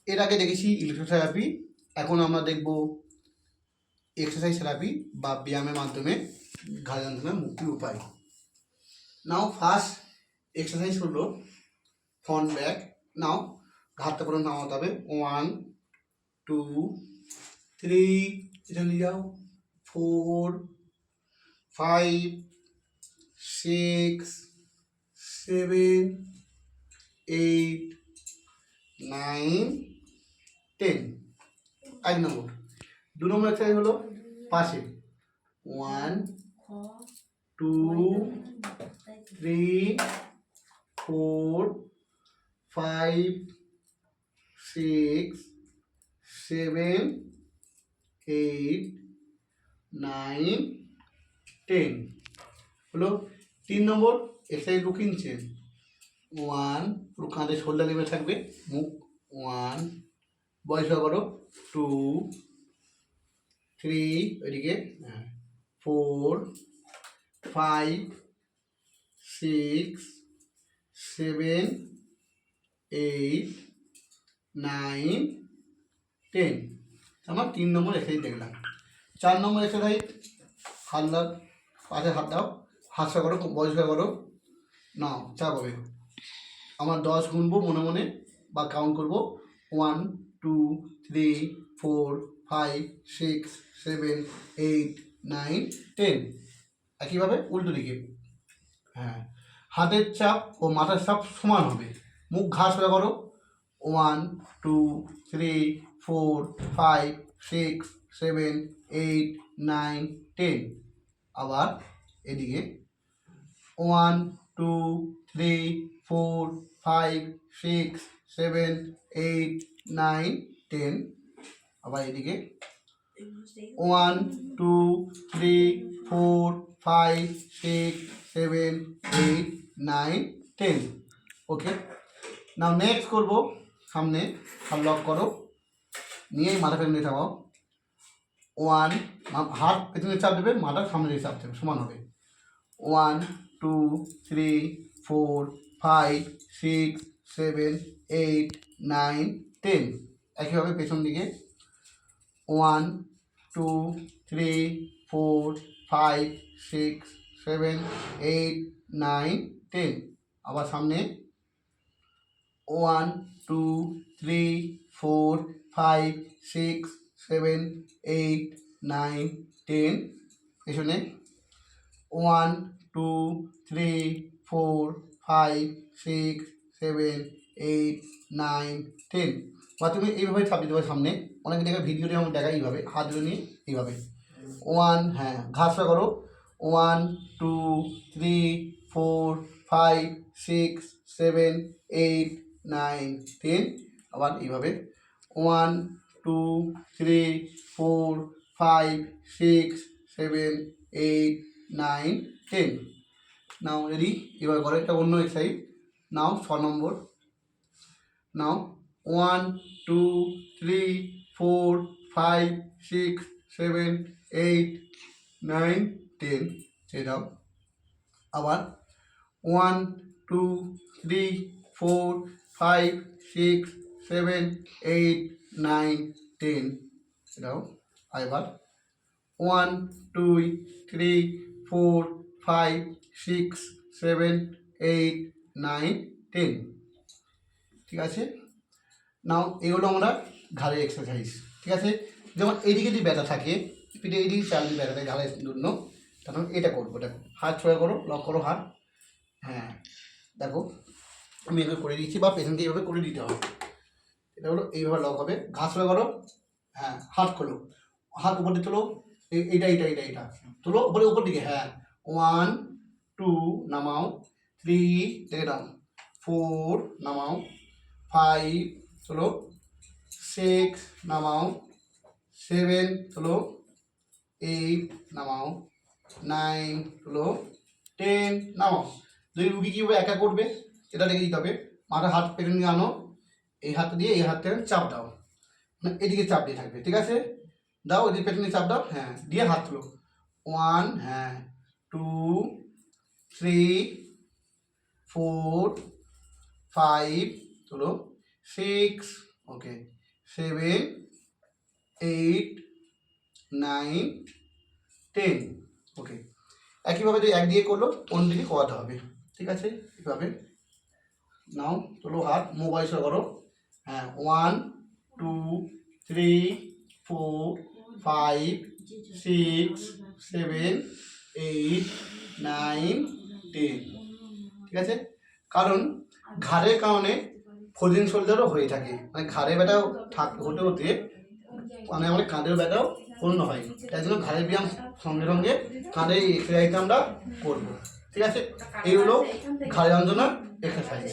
এর আগে দেখেছি ইলেকট্রোথেরাপি, এখন আমরা দেখব এক্সারসাইজ থেরাপি বা ব্যায়ামের মাধ্যমে ঘাড় যন্ত্রণা মুক্তির উপায়। নাও ফার্স্ট এক্সারসাইজ হলো ফ্রন্ট ব্যাক। নাও ঘাড়টা করে নামাতে হবে। 1 2 3, এটা নিয়ে যাও, 4 5 6 7 8 9 10। 1 নম্বর। 2 নম্বর এক্সারসাইজ হলো পাশে। 1 2 3 4 5 6 7 8 9 10 হলো। 3 নম্বর এক্সারসাইজ লুকিং চেন। 1 পুরো কাঁধে শোল্ডার লেভেল থাকবে, মুখ। 1 বয়স করো। 2 3 ওইদিকে 4 5 6 7 8 9 10। আমার 3 নম্বর এক্সারসাইজ দেখলাম। 4 নম্বর এক্সারসাইজ হাত দাও, পাশে হাত দাও, হাত সা করো, বয়স করো। নাও চাপ হবে। আমার 10 গুনবো মনে মনে বা কাউন্ট করবো। 1 2 3 4 5 6 7 8 9 10। একইভাবে উল্টো দিকে। হ্যাঁ, হাতের চাপ ও মাথার চাপ সমান হবে। মুখ ঘাস হয়ে করো। 1 2 3 4 5 6 7 8 9 10। আবার এদিকে 1 2 3 4 5 6 7 8 9 10। আবার এদিকে 1 2 3 4 5 6 7 8 9 10। ওকে, নাও নেক্সট করবো সামনে। হাত লক করো, নিয়ে মাথা পেছনে থামাও। 1 হাত পেছনে চাপ দেবে, মাথা সামনে দিয়ে চাপ দেবে, সমান হবে। 1 2 3 4 5 6 7 8 9 10। একইভাবে পেছন দিকে 1 2 3 4 5 6 7 8 9 10। আবার সামনে 1 2 3 4 5 6 7 8 9 10। পেছনে 1 2 3 4 5 6 7 8 9 10। বা তুমি এইভাবে চাপ দিতে পারো সামনে। অনেক জায়গায় ভিডিওতে আমি দেখাই এইভাবে, হাত ধরে নিয়ে এইভাবে। 1, হ্যাঁ, ঘাসটা করো। 1 2 3 4 5 6 7 8 9 10। আবার এইভাবে 1 2 3 4 5 6 7 8 9 10। নাও রেডি, এবার করো। এটা অন্য এক্সারসাইজ। নাও 6 নম্বর। নাও 1 2 3 4 5 6 7 8 9 10। ছেড়ে দাও। আবার 1 2 3 4 5 6 7 8 9 10। দাও। এবার 1 2 3 4 5 6 7 8 9 10। ঠিক আছে, নাও এগুলো আমরা ঘাড়ের এক্সারসাইজ। ঠিক আছে, যেমন এইদিকে যদি ব্যথা থাকে, পিঠে এইদিকে চাল যদি ব্যথা থাকে ঘাড়ের জন্য, তখন এটা করবো। দেখো, হাত ছড়া করো, লক করো হাত। হ্যাঁ, দেখো আমি এভাবে করে দিচ্ছি, বা পেছনকে এইভাবে করে দিতে হবে। এটা হলো এইভাবে লক হবে। ঘাস ছড়া করো। হ্যাঁ, হাত খোলো, হাত উপর দিকে তোলো। এইটা এইটা এইটা এইটা তোলো উপরে, উপর দিকে। হ্যাঁ, 1 2 নামাও, 3 থেকে দাও, 4 নামাও, 5 তোলো, 6 নামাও, 7 তোলো, 8 নামাও, 9 তোলো, 10 নামাও। দুই রুগী কীভাবে একা করবে এটা দেখে দিতে হবে। মাথা হাত পেছনে নিয়ে আনো, এই হাত দিয়ে এই হাতে চাপ দাও, মানে এদিকে চাপ দিয়ে থাকবে। ঠিক আছে, দাও, এদিকে পেছনে চাপ দাও। হ্যাঁ, দিয়ে হাত তোলো। 1, হ্যাঁ, 2 3 4 5 তোলো, 6 ওকে 7 8 9 10 ওকে। একইভাবে যদি 1 দিয়ে করলো অন্য দিকে করাতে হবে, ঠিক আছে? এভাবে নাও, তোলো হাত, মোবাইল শুরু করো। হ্যাঁ 1 2 3 4 5 6 7 8 9 10, ঠিক আছে? কারণ ঘাড়ের কারণে ফ্রোজেন শোল্ডারও হয়ে থাকে, মানে ঘাড়ের ব্যথাও হতে হতে মানে আমাদের কাঁধের ব্যথাও পূর্ণ হয়। তাই জন্য ঘাড়ের ব্যায়াম সঙ্গে সঙ্গে কাঁধের এক্সারসাইজটা আমরা করবো, ঠিক আছে? এই হলো ঘাড় যন্ত্রণা এক্সারসাইজ।